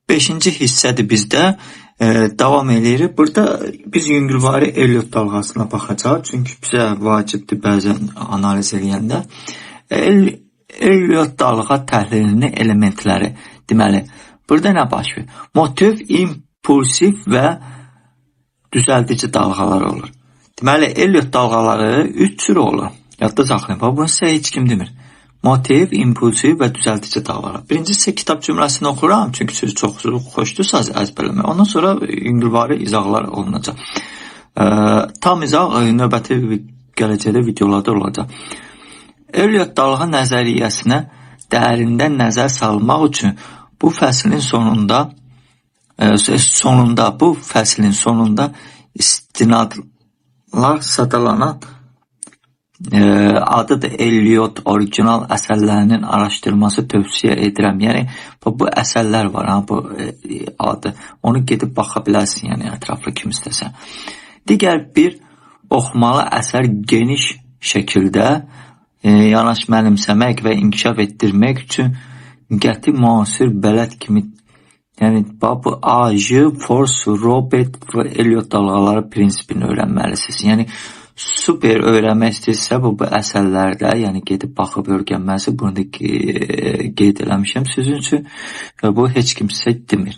Beşinci hissədir bizdə. Davam edirik. Burada biz yüngülvari Elliot dalğasına baxacaq. Çünki bizə vacibdir bəzən analiz edəndə. Elliot dalğa təhlilinin elementləri. Deməli, burada nə baş verir? Motiv, impulsiv və düzəldici dalğalar olur. Deməli, Elliot dalğaları 3 cür olur. Yadda saxlayın. Bunu sizə heç kim demir. Motiv, impulsiv və düzəldici dalğalar. Birincisi sizə kitab cümləsini oxuram. Çünki siz çox xoşdursa əzbərləmək. Ondan sonra yüngülvari izahlar olunacaq. Tam izah növbəti gələcəkdə videolarda olacaq. Elliot dalğa nəzəriyyəsinə dərindən nəzər salmaq üçün bu fəslin sonunda istinadlar sadalanan adı da Elliot orijinal əsərlərinin araşdırması tövsiyə edirəm. Yəni bu əsərlər var, bu adı. Onu gedib baxa bilərsən, yəni ətraflı kim istəsən. Digər bir oxumalı əsər geniş şəkildə yanaş mənimsəmək və inkişaf etdirmək üçün qəti müasir bələd kimi, yəni bu A.J. Force, Robert və Elliot dalğaları prinsipini öyrənməlisiniz. Yəni super öyrənmək istəyirsə bu əsərlərdə, yəni gedib baxıb öyrənməsi, bunu da qeyd eləmişəm sizin üçün və bu heç kim sizə demir.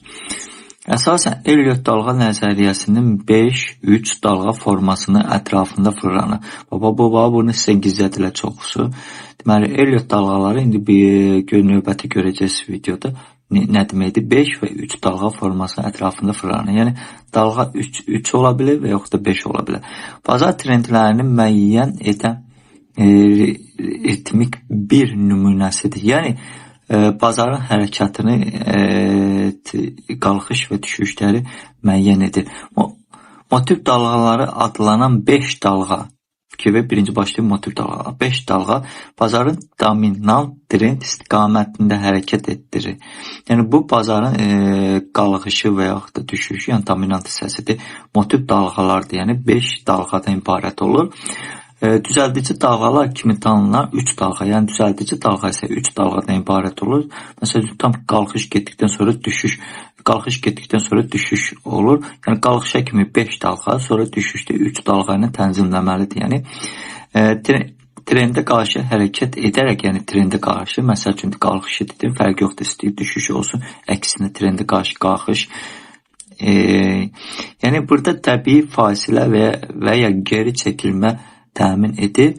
Əsasən Elliot dalğa nəzəriyyəsinin 5-3 dalğa formasının ətrafında fırlanır. Bunu sizə gizlədilə çoxusu. Deməli, Elliot dalğaları indi növbəti görəcəksiniz videoda nə deməkdir? 5 və 3 dalğa formasının ətrafında fırlanır. Yəni, dalğa 3 ola bilir və yoxud da 5 ola bilir. Bazar trendlərini müəyyən edən ritmik bir nümunəsidir. Yəni, bazarın hərəkatını, qalxış və düşüşləri müəyyən edir. Motiv dalğaları adlanan 5 dalğa, birinci başlayıb motiv dalğalar. 5 dalğa bazarın dominant trend istiqamətində hərəkət etdirir. Yəni bu bazarın qalxışı və yaxud da düşüşü, yəni dominant hissəsidir. Motiv dalğalardır, yəni 5 dalğadan ibarət olur. Düzəldici dalğalar kimi tanınan 3 dalğa, yəni düzəldici dalğa isə 3 dalğadan ibarət olur. Məsələn, tam qalxış getdikdən sonra düşüş, qalxış getdikdən sonra düşüş olur. Yəni qalxışa kimi 5 dalğa, sonra düşüşdə 3 dalğa ilə tənzimləməlidir. Yəni trendə qarşı hərəkət edərək, yəni trendə qarşı, məsəl üçün qalxış edir, fərq yoxdur, istəyir düşüş olsun, əksinə trendə qarşı qalxış. Yəni burada təbii fasilə və ya geri çəkilmə təmin edir.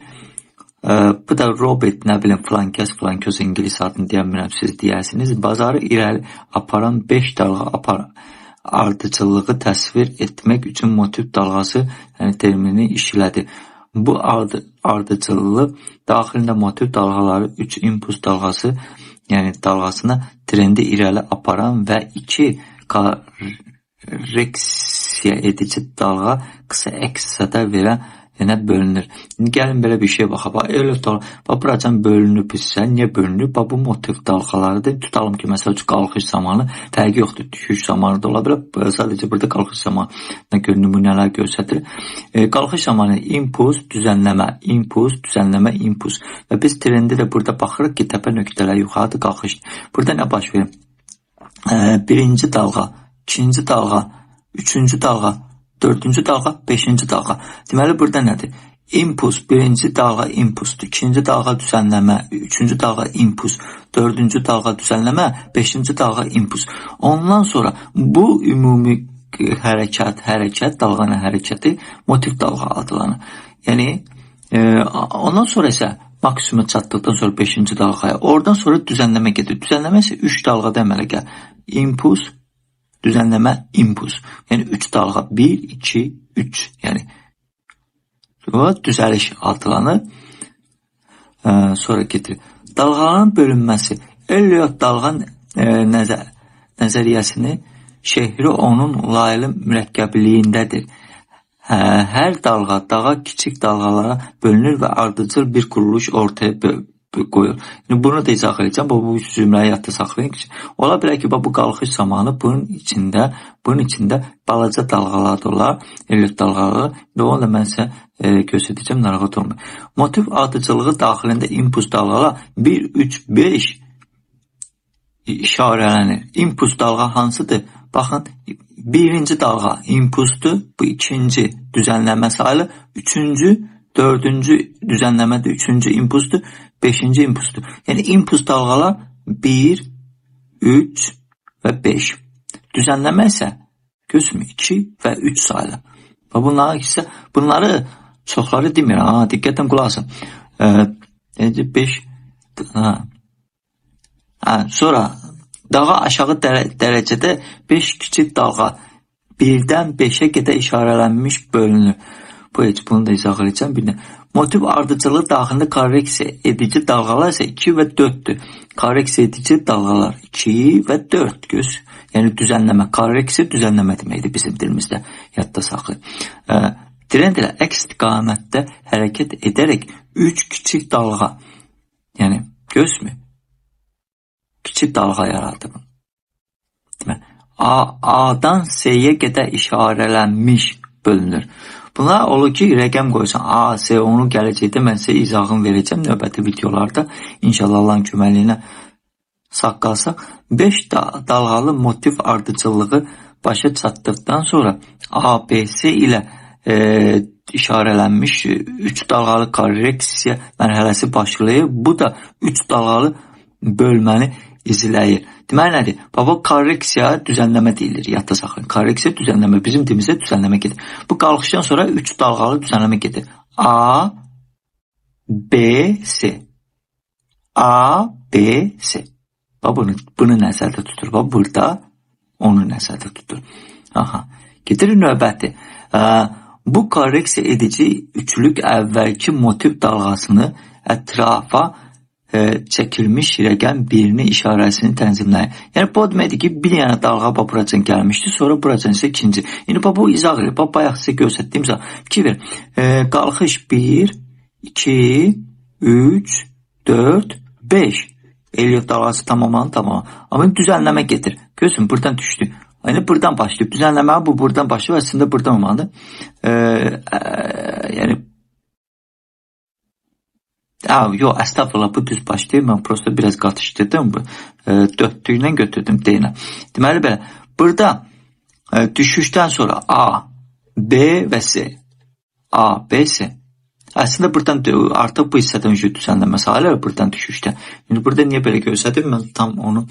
Bu da Robert, nə bilim, flankez İngilis adını deyəmirəm, siz deyərsiniz. Bazarı irəli aparan 5 dalğa ardıcılığı təsvir etmək üçün motiv dalğası, yəni termini işlədi. Bu ardıcılığı daxilində motiv dalğaları 3 impuls dalğası, yəni dalğasına trendi irəli aparan və 2 korreksiya edici dalğa qısa əks-səda verən bölünür. Gəlin belə bir şey baxaq. Elliot dalğa, buracan bölünüb hissə, niyə bölünüb? Bu motiv dalğalarıdır. Tutalım ki, məsəl üçün qalxış zamanı, fərqi yoxdur, düşüş zamanı da ola bilər. Sadəcə burada qalxış zamanı nümunələr göstərir. Qalxış zamanı impuls, düzənləmə, impuls. Və biz trendi də burada baxırıq ki, təpə nöqtələr yuxarıda qalxış. Burada nə baş verir? Birinci dalğa, ikinci dalğa, üçüncü dalğa, dördüncü dalğa, beşinci dalğa. Deməli, burada nədir? İmpuls, birinci dalğa impulsdur, ikinci dalğa düzənləmə, üçüncü dalğa impuls, dördüncü dalğa düzənləmə, beşinci dalğa impuls. Ondan sonra bu ümumi hərəkət, dalğanın hərəkəti motiv dalğa adlanır. Yəni, ondan sonra isə maksimuma çatdıqdan sonra 5-ci dalğaya, oradan sonra düzənləmə gedir. Düzənləmə isə 3 dalğada əmələ gəlir. İmpuls, düzənləmə, impuls. Yəni 3 dalğa, 1, 2, 3. Yəni düzəliş adlanır. Sonra getirir. Dalğaların bölünməsi. Elliot dalğa nəzəriyyəsini şəhri onun layılı mürəkkəbliyindədir. Hər dalğa, dağa kiçik dalğalara bölünür və ardıcıl bir quruluş ortaya qoyur. Bunu da izah edəcəm. Bu cümləyi yadda saxlayın ki, ola bilər ki, bu qalxış zamanı bunun içində balaca dalğalar da olar, Elliot dalğaları və onu da mən sizə göstərəcəm, narahat olmayın. Motiv ardıcılığı daxilində impuls dalğalar 1, 3, 5 işarələnir. İmpuls dalğa hansıdır? Baxın, birinci dalğa impulsdur, bu ikinci düzənləmə sayılır, üçüncü, dördüncü düzənləmədir, üçüncü impulsdur, beşinci impulsdur. Yəni impuls dalğalar 1, 3 və 5. Düzənləmə isə gözümü 2 və 3 sayılır. Və bunları çoxları demir. Diqqətlə qulaq asın. 5 sonra daha aşağı dərəcədə 5 kiçik dalğa 1-dən 5-ə qədər işarələnmiş bölünür. Bunu da izah edəcəm. Bir də motiv ardıcılığı daxilində korreksiya edici dalğalar isə 2 və 4'dür. Korreksiya edici dalğalar 2 və 4 göz. Yəni düzənləmə, korreksiya düzənləmə deməkdir bizim dilimizdə. Yadda saxlayın. Trend ilə əks istiqamətdə hərəkət edərək 3 kiçik dalğa, yəni gözmü? Kiçik dalğa yaradır. Demək, A'dan S'yə qədər işarələnmiş bölünür. Bunlar olur ki, rəqəm qoysan A, S, onu gələcəkdə mən sizə izahını verəcəm növbəti videolarda. İnşallah Allahın köməkliyi sağ qalsaq. 5 dalğalı motiv ardıcılığı başa çatdıqdan sonra A, B, S ilə işarələnmiş 3 dalğalı korreksiya mərhələsi başlayır. Bu da 3 dalğalı bölməni izləyir. Deməli nədir? Baba, korreksiya düzənləmə deyilir. Yadda saxlayın. Korreksiya düzənləmə. Bizim dilimizdə düzənləmə gedir. Bu qalxışdan sonra 3 dalğalı düzənləmə gedir. A, B, S. A, B, S. Bunu nəzərdə tutur. Burada onu nəzərdə tutur. Getirir növbəti. Bu korreksiya edici üçlük əvvəlki motiv dalğasını ətrafa çəkilmiş rəqəm birini işarəsini tənzimləyir. Yəni bu deməkdir ki, bir yana dalğa buracan gəlmişdi, sonra buracan isə ikinci. Yəni bu izah edir. Bayaq sizə göstərdiyim zaman fikir ver. Qalxış 1, 2, 3, 4, 5. Elliot dalğası tamam. Amma düzənləmə getir. Görürsün, buradan düşdü. Yəni buradan başlayıb. Düzənləmə bu buradan başlayıb, əslində buradan olmalıdır. Yəni yox, əstəğfurullah, bu düz başlayıb. Mən prosta biraz qatışdırdım. Dörtlüklə götürdüm deyinə. Deməli belə, burada düşüşdən sonra A, B və S. A, B, S. Əslində buradan artıq bu hissədən düzənləmə sayılır buradan düşüşdən. Yəni burada niyə belə göstərdim? Mən tam onu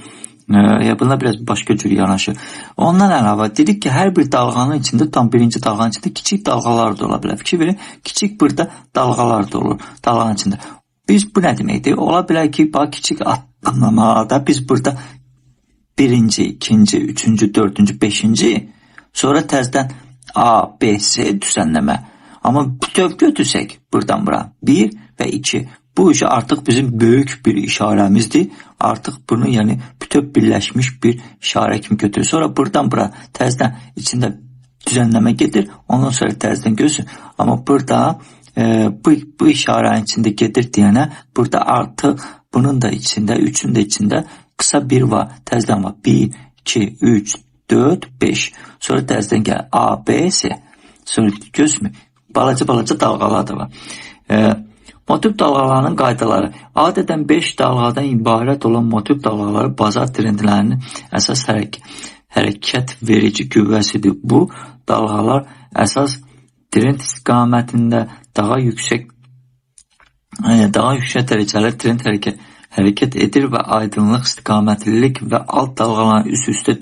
bunlar biraz başqa cür yanaşır. Ondan əlavə dedik ki, hər bir dalğanın içində, tam birinci dalğanın içində kiçik dalğalar da ola bilər. Fikir verin, kiçik burada dalğalar da olur dalğanın içində. Biz bu nə deməkdir? Ola bilər ki, kiçik adlamada biz burada birinci, ikinci, üçüncü, dördüncü, beşinci, sonra təzdən A, B, S düzənləmə. Amma bütöv götürsək buradan bura 1 və 2. Bu işi artıq bizim böyük bir işarəmizdir. Artıq bunu yəni bütöv birləşmiş bir işarə kimi götürür. Sonra buradan bura təzdən içində düzənləmə gedir. Ondan sonra təzdən görsün. Amma burada bu işarənin içində gedir deyənə burada artıq bunun da içində, üçün də içində qısa bir var. Təzdən var. 1, 2, 3, 4, 5. Sonra təzdən gəlir A, B, S. Sonra görsün. Balaca dalğalar da var. Motiv dalğalarının qaydaları. Adətən 5 dalğadan ibarət olan motiv dalğaları bazar trendlərinin əsas hərəkət verici qüvvəsidir. Bu dalğalar əsas trend istiqamətində daha yüksək dərəcəli trend hərəkət edir və aydınlıq, istiqamətlilik və alt dalğaların üst-üstə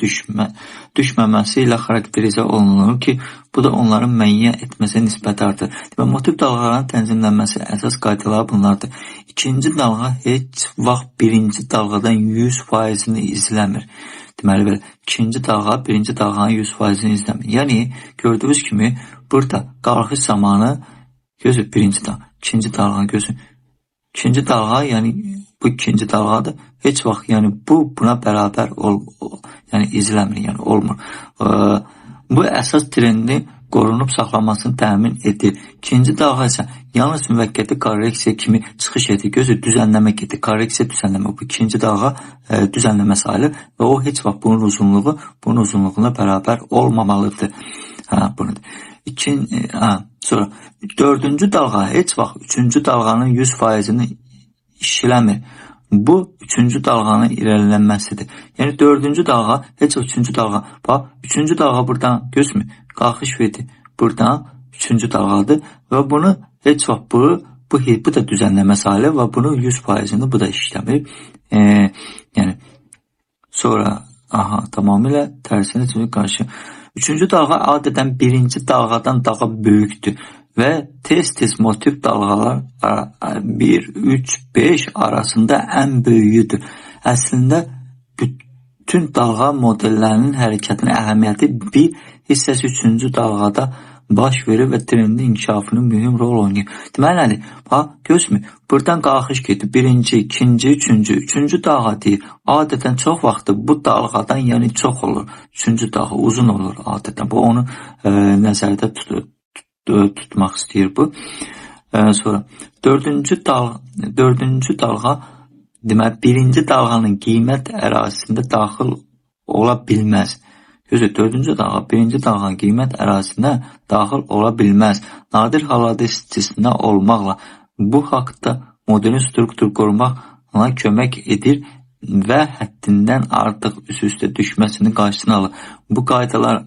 düşməməsi ilə xarakterizə olunur ki, bu da onların müəyyən etməsi nisbəti artır. Motiv dalğaların tənzimlənməsi əsas qaydaları bunlardır. İkinci dalğa heç vaxt birinci dalğadan 100%'ni izləmir. Deməli belə, ikinci dalğa birinci dalğanın 100%'ni izləmir. Yəni, gördüyünüz kimi, burada qalxış zamanı gözü birinci dalğa, ikinci dalğa gözü. İkinci dalğa, yəni bu ikinci dalğadır. Heç vaxt, yəni buna bərabər yəni izləmir, yəni olmur. Bu əsas trendi qorunub saxlamasını təmin edir. İkinci dalğa isə yalnız müvəqqəti korreksiya kimi çıxış edir. Gözü düzənləmə gedir. Korreksiya düzənləmə. Bu ikinci dalğa düzənləmə sayılır və o heç vaxt bunun uzunluğuna bərabər olmamalıdır. Sonra dördüncü dalğa heç vaxt üçüncü dalğanın 100%'ni işləmir. Bu üçüncü dalğanın irəlilənməsidir. Yəni dördüncü dalğa heç üçüncü dalğa. Bax, üçüncü dalğa buradan gözmü? Qalxış verdi. Buradan üçüncü dalğadır və bunu heç vaxt bu da düzənləmə sayılır və bunun 100%'ini bu da işləmir. Yəni sonra tamamilə tərsinə qarşı. Üçüncü dalğa adətən birinci dalğadan daha böyükdür və tez motiv dalğalar 1, 3, 5 arasında ən böyüyüdür. Əslində bütün dalğa modellərinin hərəkətinin əhəmiyyəti bir hissəsi üçüncü dalğada baş verir və trendin inkişafının mühüm rol oynayır. Deməli nədir? Bax, gözmü? Buradan qalxış gedir. Birinci, ikinci, üçüncü dalğa deyir. Adətən çox vaxtı bu dalğadan yəni çox olur. Üçüncü dalğa uzun olur adətən. Bu onu nəzərdə tutmaq istəyir bu. Sonra dördüncü dalğa deməli birinci dalğanın qiymət ərazisində daxil ola bilməz. Gözü dördüncü dalğa birinci dalğanın qiymət ərazisində daxil ola bilməz. Nadir hallarda istisna olmaqla bu haqda modelin struktur qorumaqla kömək edir və həddindən artıq üst-üstə düşməsinin qarşısını alır. Bu qaydalar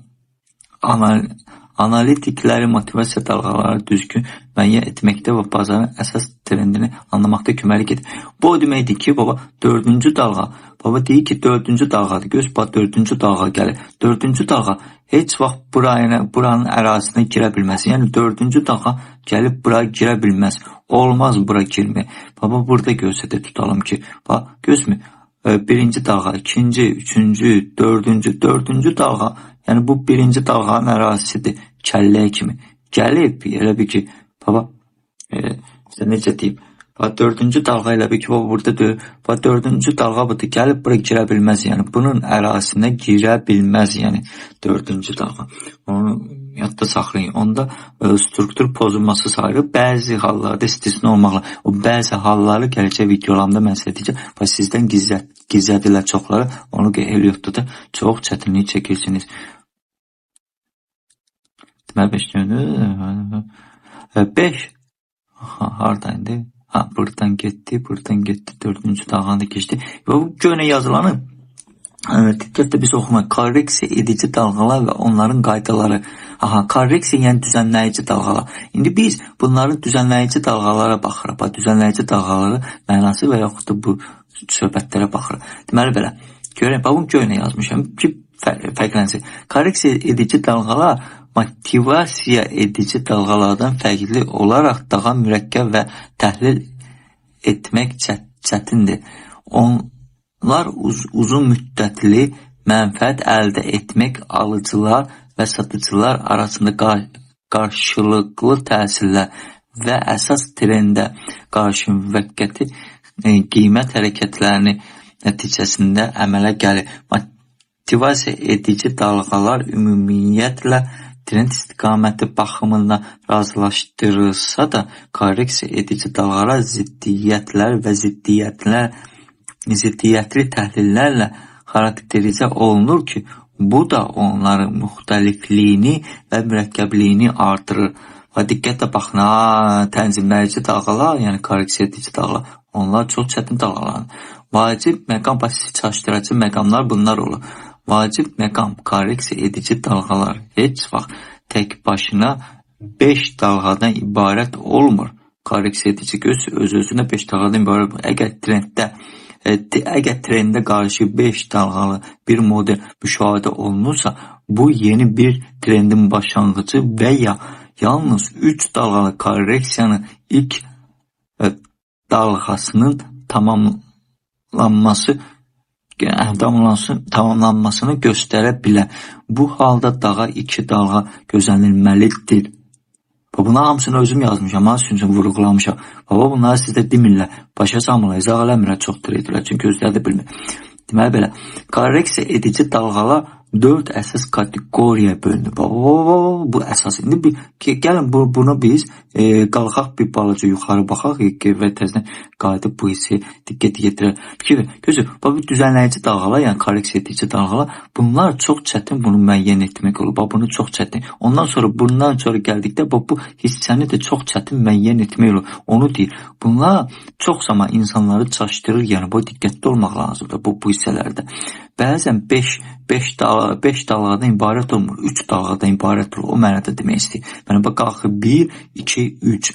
analitikləri motivasiya dalğaları düzgün müəyyən etməkdə və bazarın əsas trendini anlamaqda köməklik edir. Bu o deməkdir ki, baba dördüncü dalğa. Baba deyir ki, dördüncü dalğadır. Göz bax, dördüncü dalğa gəlir. Dördüncü dalğa heç vaxt buranın ərazisinə girə bilməz. Yəni dördüncü dalğa gəlib bura girə bilməz. Olmaz bura girmək. Baba burada göstərdə tutalım ki, bax gözmü? Birinci dalğa, ikinci, üçüncü, dördüncü dalğa. Yəni bu birinci dalğanın ərazisidir. Kəlləyə kimi. Gəlib, elə bir ki, baba, necə deyim, dördüncü dalğa elə bir ki, buradadır. Dördüncü dalğa budur. Gəlib bura girə bilməz. Yəni bunun ərazisinə girə bilməz. Yəni dördüncü dalğa. Onu yadda saxlayın. Onda struktur pozulması sayılır. Bəzi hallarda istisna olmaqla. O bəzi halları gələcək videolarımda mən sizə deyəcəm. Və sizdən gizlədirlər çoxları. Onu Elliot'da da çox çətinlik çəkirsiniz. Deməli 5 gördünüz. 5 haradaydı? Buradan getdi, dördüncü dalğanı keçdi. Və bu gönə yazılanı diqqətlə biz oxumaq. Korreksiya edici dalğalar və onların qaydaları. Korreksiya yəni düzənləyici dalğalar. İndi biz bunların düzənləyici dalğalara baxırıq. Düzənləyici dalğaları mənası və yaxud da bu söhbətlərə baxırıq. Deməli belə. Görək, bunu gönə yazmışam ki, fərqlənsin. Korreksiya edici dalğalar motivasiya edici dalğalardan fərqli olaraq daha mürəkkəb və təhlil etmək çətindir. Onlar uzun müddətli mənfəət əldə etmək alıcılar və satıcılar arasında qarşılıqlı təsirlər və əsas trendə qarşı müvəqqəti qiymət hərəkətlərini nəticəsində əmələ gəlir. Motivasiya edici dalğalar ümumiyyətlə trend istiqaməti baxımından razılaşdırılsa da korreksiya edici dalğalar ziddiyyətlər və ziddiyyətli təhlillərlə xarakterizə olunur ki, bu da onların müxtəlifliyini və mürəkkəbliyini artırır. Və diqqətlə baxın, tənzimləyici dalğalar, yəni korreksiya edici dalğalar, onlar çox çətin dalğalardır. Vacib məqam pasiv çalışdırıcı məqamlar bunlar olur. Vacib məqam korreksiya edici dalğalar heç vaxt tək başına 5 dalğadan ibarət olmur. Korreksiya edici öz-özünə 5 dalğadan ibarət olmur. Əgər trendə qarşı 5 dalğalı bir model müşahidə olunursa, bu yeni bir trendin başlanğıcı və ya yalnız 3 dalğalı korreksiyanın ilk dalğasının tamamlanmasını göstərə bilər. Bu halda daha 2 dalğa gözlənilməlidir. Bunlar hamısını özüm yazmışam, üçün vurğulamışam. Bunları sizdə demirlər, başa salmırlar, izah eləmirlər çox traderlər, çünki özləri də bilmir. Deməli belə, korreksiya edici dalğalar 4 əsas kateqoriyaya bölünür. Bu əsas. İndi gəlin bunu biz qalxaq bir balaca yuxarı baxaq və təzədən qayıdıb bu hissi diqqət yetirək. Gözür, bu düzənləyici dalğalar, yəni korreksiya edici dalğalar, bunlar çox çətin bunu müəyyən etmək olur. Bunu çox çətin. Bundan sonra gəldikdə bu hissəni də çox çətin müəyyən etmək olur. Onu deyir. Bunlar çox zaman insanları çaşdırır, yəni bu diqqətli olmaq lazımdır bu hissələrdə. Bəzən 5 dalğadan ibarət olmur, 3 dalğadan ibarət olur. O mənada demək istəyir. Yəni, qalxır 1, 2, 3.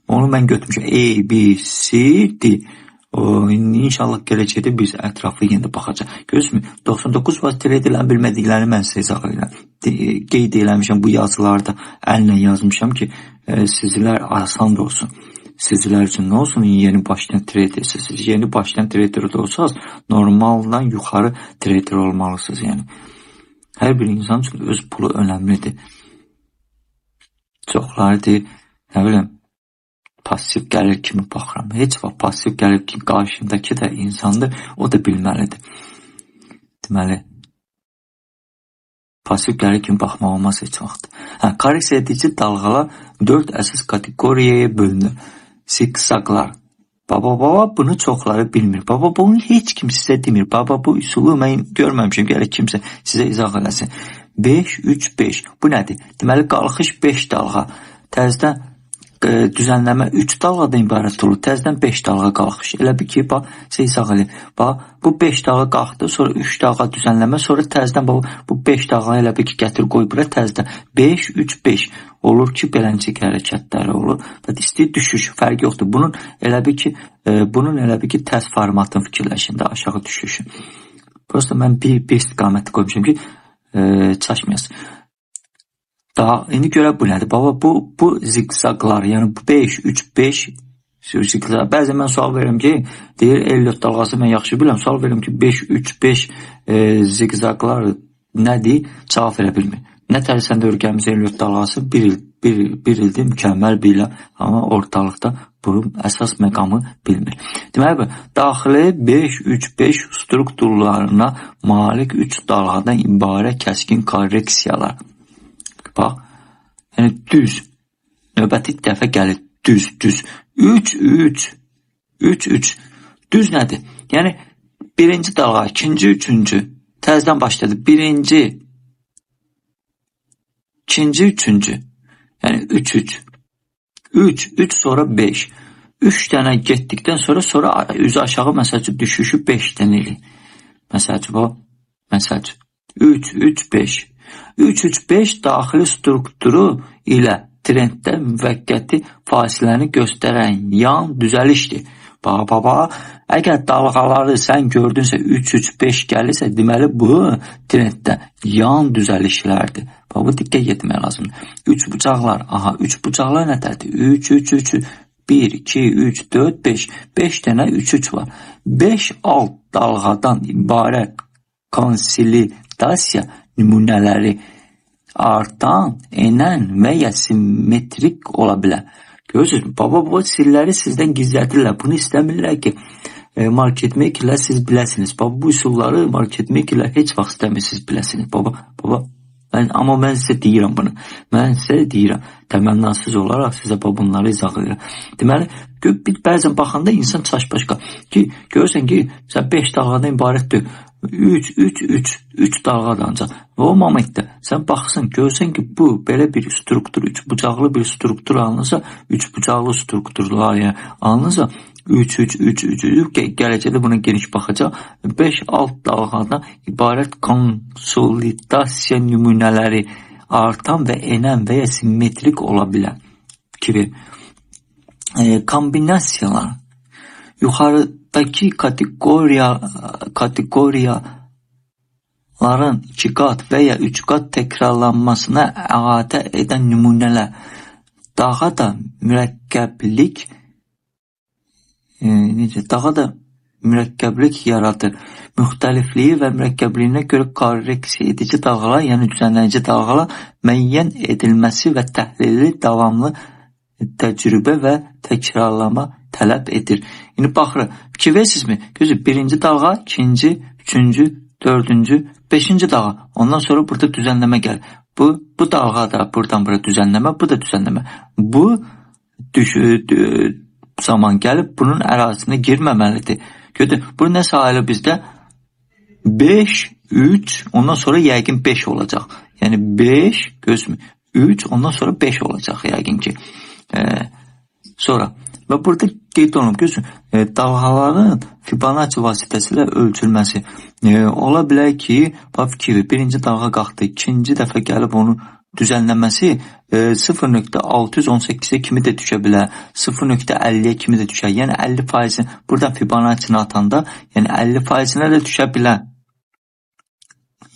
Onu mən götürmüşəm. A, B, C, D. İnşallah gələcəkdə biz ətrafı yenə baxacaq. Görürsünüz, 99 vasitələ edilən bilmədiklərini mən sizə izah edirəm. Qeyd eləmişəm bu yazılarda, əllə yazmışam ki, sizlər asan da olsun. Sizlər üçün nə olsun? Yeni başlayan tradersiniz. Yeni başlayan trader da olsanız, normaldan yuxarı trader olmalısınız. Yəni, hər bir insan üçün öz pulu önəmlidir. Çoxları deyir, nə biləm, pasiv gəlir kimi baxıram. Heç vaxt pasiv gəlir kimi qarşımdakı da insandır, o da bilməlidir. Deməli, pasiv gəlir kimi baxmaq olmaz heç vaxt. Korreksiya edici dalğalar 4 əsas kateqoriyaya bölünür. Zigzaglar. Bunu çoxları bilmir. Bunu heç kim sizə demir. Bu üsulu mən görməmişim. Gələk kimsə sizə izah eləsin. 5, 3, 5. Bu nədir? Deməli, qalxış 5 dalğa. Təzədən düzənləmə 3 dalğadan ibarət olur. Təzədən 5 dalğa qalxış. Elə bir ki, sizə izah eləyim. Bu 5 dalğa qalxdı, sonra 3 dalğa düzənləmə, sonra təzədən bu 5 dalğa elə bir ki, gətir qoy bura təzədən. 5, 3, 5. Olur ki, beləncik hərəkətləri olur. İstəyir düşüş, fərqi yoxdur. Bunun elə bir ki, tərs formatın fikirləşində aşağı düşüşü. Prosta mən bir istiqaməti qoymuşum ki, çaşmayasın. İndi görə bu nədir? Bu zigzaglar, yəni 5, 3, 5 zigzag. Bəzən mən sual verirəm ki, deyir, Elliot dalğası mən yaxşı biləm. Sual verirəm ki, 5, 3, 5 zigzaglar nədir? Cavab verə bilmir. Nə tərsən də örgəmiz Elliot dalğası bir ildir, mükəmməl bilə, amma ortalıqda bunun əsas məqamı bilmir. Deməli, daxili 5, 3, 5 strukturlarına malik 3 dalğadan ibarət kəskin korreksiyalar. Bax, yəni düz, növbəti dəfə gəlir düz. 3, 3, 3, 3. Düz nədir? Yəni, birinci dalğa, ikinci, üçüncü. Təzədən başladı. Birinci, ikinci, üçüncü. Yəni, 3, 3. 3 sonra 5. 3 dənə getdikdən sonra üzü aşağı məsəlcə düşüşü 5 dənə eləyir. Məsəlcə, 3, 3, 5. 3-3-5 daxili strukturu ilə trenddə müvəqqəti fasiləni göstərən yan düzəlişdir. Əgər dalğaları sən gördünsə 3-3-5 gəlirsə, deməli bu trenddə yan düzəlişlərdir. Bu diqqət etmək lazımdır. 3 bucaqlar, 3 bucaqlar nətərdir? 3-3-3, 1, 2, 3, 4, 5. 5 dənə 3-3 var. 5 alt dalğadan ibarət konsolidasiya nümunələri artan, enən və ya simmetrik ola bilər. Görürsünüz, bu sirləri sizdən gizlədirlər. Bunu istəmirlər ki, market makerlər siz biləsiniz. Bu üsulları market makerlər heç vaxt istəmir siz biləsiniz. Amma mən sizə deyirəm bunu. Mən sizə deyirəm. Təmənnasız olaraq sizə bunları izah edirəm. Deməli, bəzən baxanda insan çaşbaşqa ki, görürsən ki, sən 5 dalğadan ibarətdir. 3 dalğadır ancaq. Və o momentdə sən baxırsan, görsən ki, bu belə bir struktur, 3 bucaqlı bir struktur alınırsa, 3 bucaqlı strukturlar alınırsa, 3, gələcəkdə buna geniş baxacaq. 5 alt dalğadan ibarət konsolidasiya nümunələri artan və enən və ya simmetrik ola bilər. Kombinasiyalar yuxarıdakı kateqoriyaların 2 qat və ya 3 qat təkrarlanmasına əhatə edən nümunələr daha da mürəkkəblik yaradır. Müxtəlifliyi və mürəkkəbliyinə görə korreksiya edici dalğalar, yəni düzənləyici dalğalar müəyyən edilməsi və təhlili davamlı təcrübə və təkrarlama tələb edir. İndi baxırıq, fikir versizmi? Gözü, birinci dalğa, ikinci, üçüncü, dördüncü, beşinci dalğa. Ondan sonra burada düzenleme gel. Bu dalğa da buradan buraya düzenleme, bu da düzenleme. Bu zaman gəlib bunun ərazisinə girməməlidir. Gördün, bu nə sayılı bizdə? 5, 3, ondan sonra yəqin 5 olacaq. Yəni 5, gözmü, 3, ondan sonra 5 olacaq yəqin ki. Sonra və burada qeyd olunub, gözün, dalğaların Fibonacci vasitəsilə ölçülməsi. Ola bilər ki, fikir, birinci dalğa qalxdı, ikinci dəfə gəlib onu düzenləməsi 0.618'e kimi də düşə bilər, 0.50'ye kimi də düşər. Yəni 50%, buradan Fibonacci'ni atanda, yəni 50%'ine də düşə bilər.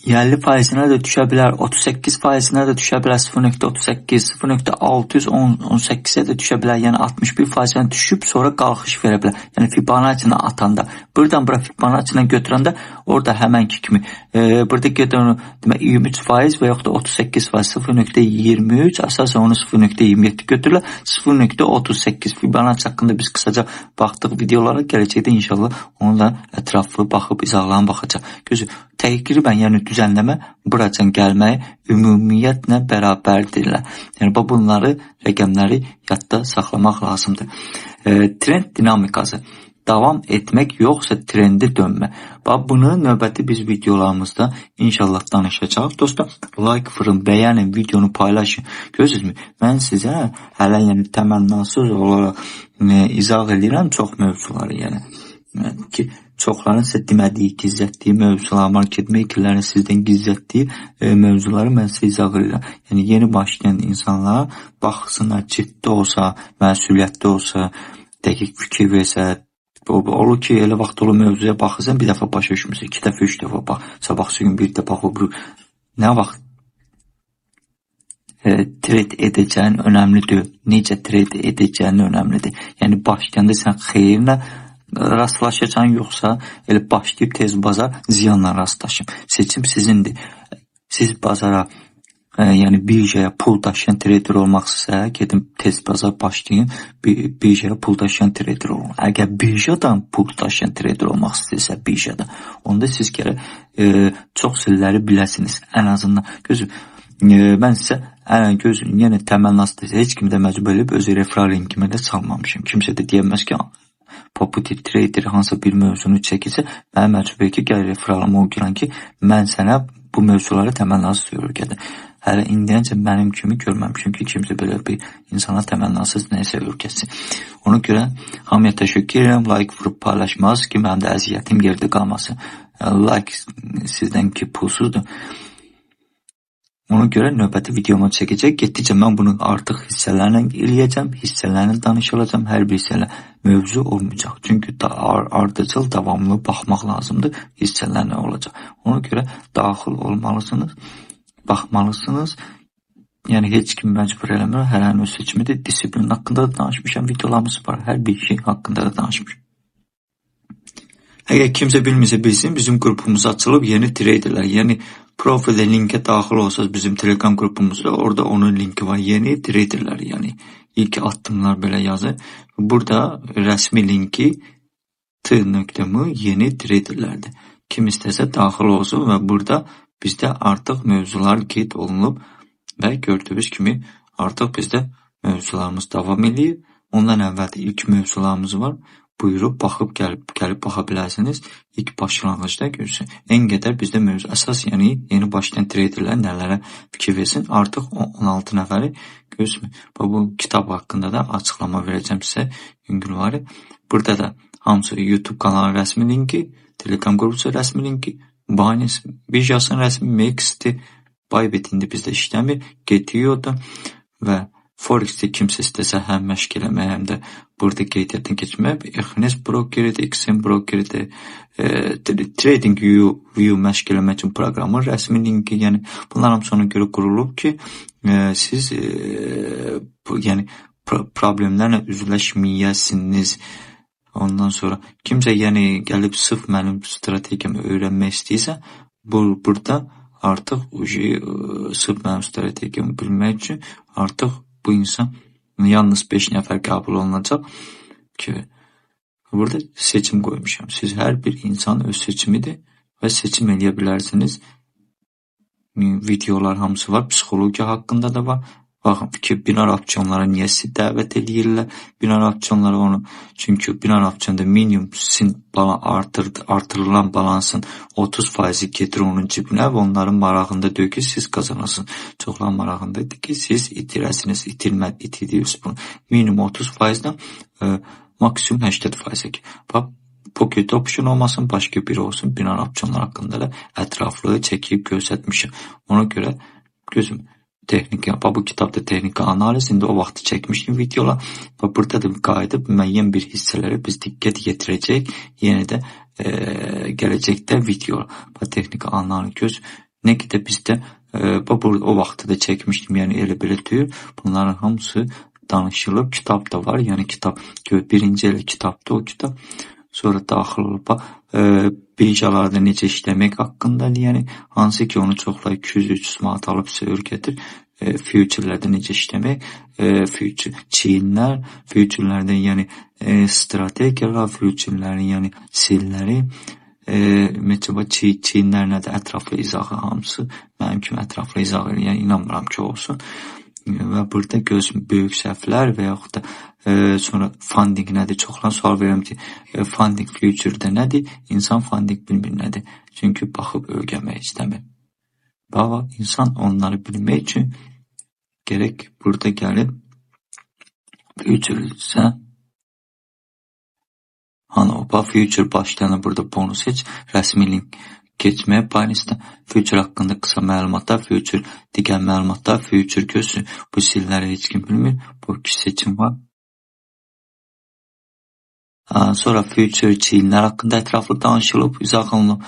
50%'ine də düşə bilər, 38%'ine də düşə bilər, 0.38, 0.618'e də düşə bilər, yəni 61%'ine düşüb sonra qalxış verə bilər. Yəni Fibonacci'ni atanda, buradan bura Fibonacci'ni götürəndə, orada həmənki kimi, burada gedən 23% və yaxud da 38%, 0.23, əsasən onu 0.27 götürürlər, 0.38 Fibonacci haqqında biz qısaca baxdıq videolara, gələcəkdə inşallah onunla ətraflı baxıb, izahlarına baxacaq. Gözü, təqribən, yəni düzenleme buracan gəlməyi ümumiyyətlə bərabərdirlər. Yəni bunları, rəqəmləri yadda saxlamaq lazımdır. Trend dinamikası. Davam etmək yoxsa trendi dönmə. Bunu növbəti biz videolarımızda inşallah danışacaq. Dostlar, like vurun, bəyənin, videonu paylaşın. Görürsünüzmü? Mən sizə hələ yəni təmənnasız olaraq izah edirəm çox mövzuları, yəni ki, çoxların sizə demədiyi, gizlətdiyi mövzular, market makerlərin sizdən gizlətdiyi mövzuları mən sizə izah edirəm. Yəni yeni başlayan insanlar baxsınlar, ciddi olsa, məsuliyyətli olsa, dəqiq fikir versə, olur ki, elə vaxt olur mövzuya baxırsan, bir dəfə başa düşmürsən, 2 dəfə, 3 dəfə bax, sabahsı gün bir də bax, nə vaxt trade edəcəyin önəmlidir, necə trade edəcəyin önəmlidir. Yəni başlayanda sən xeyirlə rastlaşacaqsan, yoxsa elə başlayıb tez bazar ziyanla rastlaşım. Seçim sizindir. Siz bazara, yəni birjaya pul daşıyan trader olmaqsa, gedin tez bazar başlayın, birjaya pul daşıyan trader olun. Əgər birjadan pul daşıyan trader olmaq istəyirsə birjada, onda siz gərək çox sirləri biləsiniz. Ən azından gözü, mən sizə gözün, yəni təmənnasız heç kimi də məcbur edib öz referral linkimi də salmamışım. Kimsə də deyəməz ki, Popular trader hansısa bir mövzunu çəkirsə, mənə məcbur ki, gəl referalımı o giren ki, mən sənə bu mövzuları təmənnasız öyrədim. Hələ indiyəncə mənim kimi görməmişim ki, kimsə belə bir insana təmənnasız nəysə öyrətsin. Ona görə hamıya təşəkkür edirəm, like vurub paylaşmaz ki, mənim də əziyyətim yerdə qalmasın. Like sizdən ki, pulsuzdur. Ona görə növbəti videomu çəkəcək. Getdikcə mən bunu artıq hissələrlə eləyəcəm, hissələrlə danışılacam, hər bir hissələ mövzu olmayacaq. Çünki ardıcıl, davamlı baxmaq lazımdır, hissələrlə olacaq. Ona görə daxil olmalısınız, baxmalısınız. Yəni heç kim məcbur eləmir, hər an öz seçimidir. Disiplin haqqında da danışmışam, videolarımız var, hər bir şey haqqında da danışmışam. Əgər kimsə bilmirsə bilsin, bizim qrupumuz açılıb yeni traderlər, yəni profildə linkə daxil olsaz bizim Telegram qrupumuzda, orada onun linki var, yeni traderlər, yəni ilk addımlar belə yazır. Burada rəsmi linki t.m yeni traderlərdir. Kim istəsə daxil olsun və burada bizdə artıq mövzular qeyd olunub və gördüyünüz kimi artıq bizdə mövzularımız davam edir. Ondan əvvəl ilk mövzularımız var. Buyurub, baxıb, gəlib baxa bilərsiniz. İlk başlanğıcda görürsün. Ən qədər bizdə mövzu əsas, yəni yeni başlayan traderlər nələrə fikir versin. Artıq 16 nəfəri görürsün. Bu kitab haqqında da açıqlama verəcəm sizə. Yüngülvari. Burada da hamısı YouTube kanalının rəsmi linki, Telegram qrupusu rəsmi linki, Binance birjasının rəsmi Mex'dir. Bybit indi bizdə işləmir. Getio'da və Forex-də kimsə istəsə həm məşq eləmək, həm də burada qeydiyyatdan keçmək, Exnes brokeridir, XM brokeridir, Trading View məşq eləmək üçün proqramın rəsmi linki, yəni bunlar hamısı ona görə qurulub ki, siz yəni problemlərlə üzləşməyəsiniz. Ondan sonra kimsə yəni gəlib sırf mənim strategiyamı öyrənmək istəyirsə, burada artıq sırf mənim strategiyamı bilmək üçün artıq bu insan yalnız 5 nəfər qəbul olunacaq ki, burada seçim qoymuşam. Siz hər bir insan öz seçimidir və seçim eləyə bilərsiniz. Videolar hamısı var. Psixologiya haqqında da var. Baxın ki, binar opsiyonlara niyə sizi dəvət edirlər? Binar opsiyonlara onu, çünki binar opsiyonda minimum sizin artırılan balansın 30% gedir onun cibinə və onların marağında deyil ki, siz kazanırsınız. Çoxların marağındadır ki, siz itirəsiniz, itirdiniz bunu. Minimum 30%-dən maksimum 80%. Bax, pocket option olmasın, başqa biri olsun. Binar opsiyonlar haqqında da ətraflı çəkib göstərmişəm. Ona görə gözüm texnika, bu kitabda texnika analiz, indi o vaxtı çəkmişdim videolar və burada da qayıdıb müəyyən bir hissələrə biz diqqət yetirəcək, yenə də gələcəkdə videolar. Texnika analiz göz, nə qədər bizdə o vaxtı da çəkmişdim, yəni elə belə deyil, bunların hamısı danışılıb, kitab da var, yəni kitab, birinci elə kitabda o kitab, sonra daxil olub, birjalarda necə işləmək haqqındadır, yəni hansı ki onu çoxlar 200-300 manat alıb sizə öyrədir, futurelərdə necə işləmək, futurelərdən yəni strategiyalar, futurelerin yəni silləri, mesela çiyinlər nədir, ətraflı izahı hamısı, mənim kimi ətraflı izah edən inanmıram ki olsun. Və burada böyük səhvlər və yaxud da sonra funding nədir? Çoxlan sual verirəm ki, funding future-də nədir? İnsan funding bilmir nədir? Çünki baxıb öyrənmək istəmir. Baba, insan onları bilmək üçün gərək burada gəlib future isə future başlayanı burada bonus heç rəsmi link keçməyə Binance-də future haqqında qısa məlumatlar, future digər məlumatlar, future gözü, bu silləri heç kim bilmir, bu iki seçim var. Sonra future çiyinlər haqqında ətraflı danışılıb, izah olunub.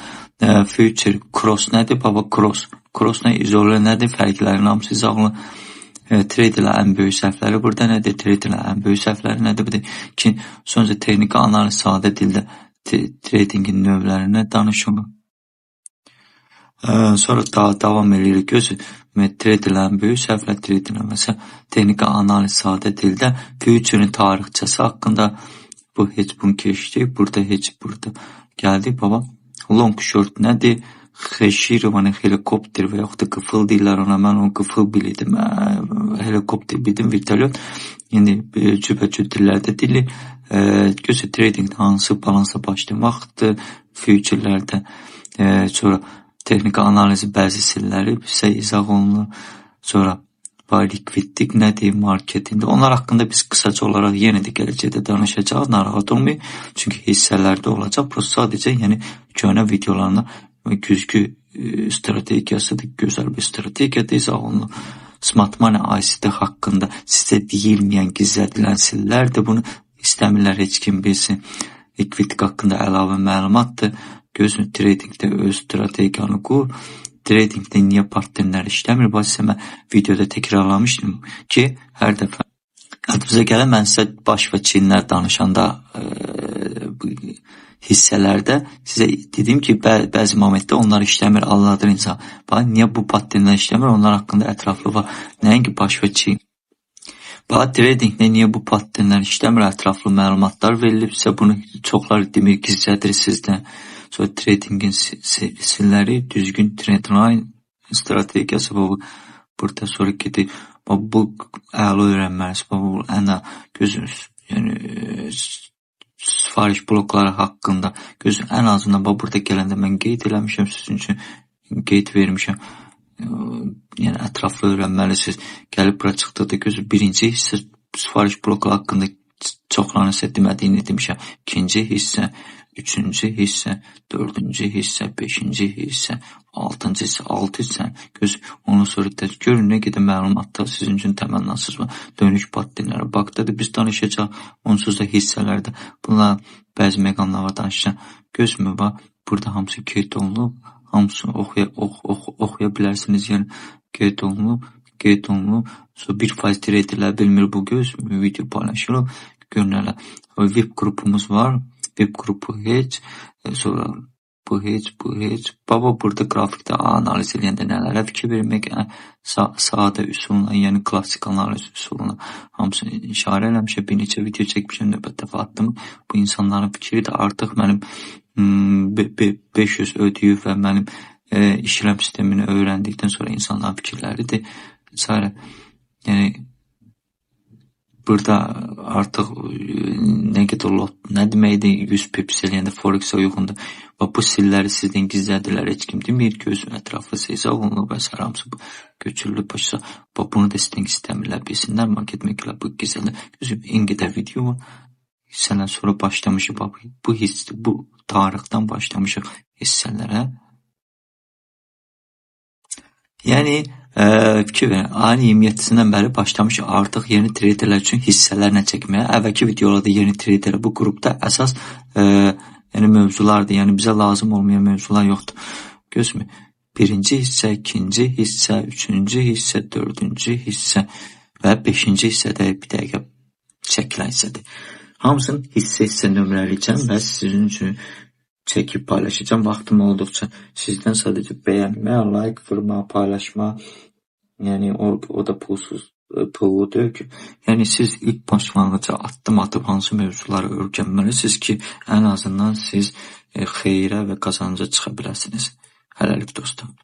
Future cross nədir? Baba cross nə, izolə nədir? Fərqlərin hamısı izah olunub. Traderlər ən böyük səhvləri burada nədir? Traderlər ən böyük səhvləri nədir? Ki, sonuçta texnika analiz sadə dildə tradingin növlərinə danışılıb. Sonra davam edirik. Gözü traderlərin böyük səhvlər, traderlər məsələn texnika analiz sadə dildə future'nin tarixçəsi haqqında bu heç bunu keçdik. Burada heç burada gəldik baba. Long short nədir? Xeşirovanı helikopter və yaxud da qıfıl deyirlər ona. Mən onu qıfıl bilirdim. Helikopter bildim, vertolyot. Yəni cübəcür dillərdə deyilir. Gözü tradingdə hansı balansa başlamaqdır, futurelərdə sonra texnika analizi bəzi silləri bizə izah olunur. Sonra likvidlik nədir, marketində. Onlar haqqında biz qısaca olaraq yenə də gələcəkdə danışacağız. Narahat olmayın. Çünki hissələrdə olacaq. Prosta sadəcə yəni köhnə videolarına güzgü strategiyasıdır, gözəl bir strategiyadır izah olunur. Smart Money ICT haqqında sizə deyilməyən, gizlədilən sillərdir. Bunu istəmirlər heç kim bilsin. Likvidlik haqqında əlavə məlumatdır. Gözün tradingdə öz strategiyanı qur. Tradingdə niyə partnerlər işləmir? Bu sizə mən videoda təkrarlamışdım ki, hər dəfə adımıza gələn mən sizə baş və çiyinlər danışanda hissələrdə sizə dedim ki, bəzi momentdə onlar işləmir, anladır insan. Bax, niyə bu partnerlər işləmir? Onlar haqqında ətraflı var. Nəinki baş və çiyin. Bax, tradingdə niyə bu partnerlər işləmir? Ətraflı məlumatlar verilib sizə, bunu çoxlar demir, gizlədir sizdən. Sonra tradingin silləri, düzgün trendline strategiyası burada sonra gedir. Bu əla öyrənməlisin. Bu ən gözünüz, yəni sifariş blokları haqqında gözün ən azından burada gələndə mən qeyd eləmişəm sizin üçün, qeyd vermişəm. Yəni ətraflı öyrənməlisiniz. Gəlib bura çıxdıqda gözün birinci hissə sifariş blokları haqqında çoxlarını sizə demədiyini demişəm. İkinci hissə, üçüncü hissə, dördüncü hissə, beşinci hissə, altıncı hissə, altı hissə, göz onu sonra görün nə qədər məlumatlar sizin üçün təmənnasız var. Dönüş partnerlərə baxdadır, biz danışacaq, onsuz da hissələrdə. Bunlar bəzi məqamlar danışacaq. Göz mü var? Burada hamısı qeyd olunub, hamısı oxuya bilərsiniz, yəni qeyd olunub. Sonra 1% traderlər bilmir bu göz, video paylaşılıb, görünərlər. Web qrupumuz var. Web qrupu heç, sonra bu heç. Baba burada qrafikdə analiz edəndə nələrə fikir vermək, sadə üsuluna, yəni klassik analiz üsuluna hamısını işarə eləmişəm, bir neçə video çəkmişəm, növbət dəfə atdım. Bu insanların fikri də artıq mənim 500 ödəyib və mənim işlem sistemini öyrəndikdən sonra insanların fikirləridir. Yəni burada artıq nə qədər lot, nə deməkdir 100 pips eləyəndə Forex-ə uyğundur. Və bu silləri sizdən gizlədirlər, heç kim demir ki, öz ətrafı seyizə olunur və hamısı bu götürülür başa. Və bunu da sizdən istəmirlər, bilsinlər, market makerlər bu gizlədir. En qədər video var. Hissədən sonra başlamışıq, bu tarixdən başlamışıq hissələrə. Yəni, fikir verin, ayın 27-sindən bəri başlamışıq artıq yeni traderlər üçün hissələrlə çəkməyə. Əvvəlki videolarda yeni traderlər bu qrupda əsas yəni mövzulardır. Yəni bizə lazım olmayan mövzular yoxdur. Gözmü? Birinci hissə, ikinci hissə, üçüncü hissə, dördüncü hissə və beşinci hissədə bir dəqiqə çəkilən hissədir. Hamısını hissə nömrələyəcəm və sizin üçün çəkib paylaşacağım. Vaxtım olduqca sizdən sadəcə bəyənmək, like vurmaq, paylaşmaq. Yəni o da pulludur ki. Yəni siz ilk başlanğıca addım atıb hansı mövzuları öyrənməlisiniz ki, ən azından siz xeyrə və qazanca çıxa biləsiniz. Hələlik dostum.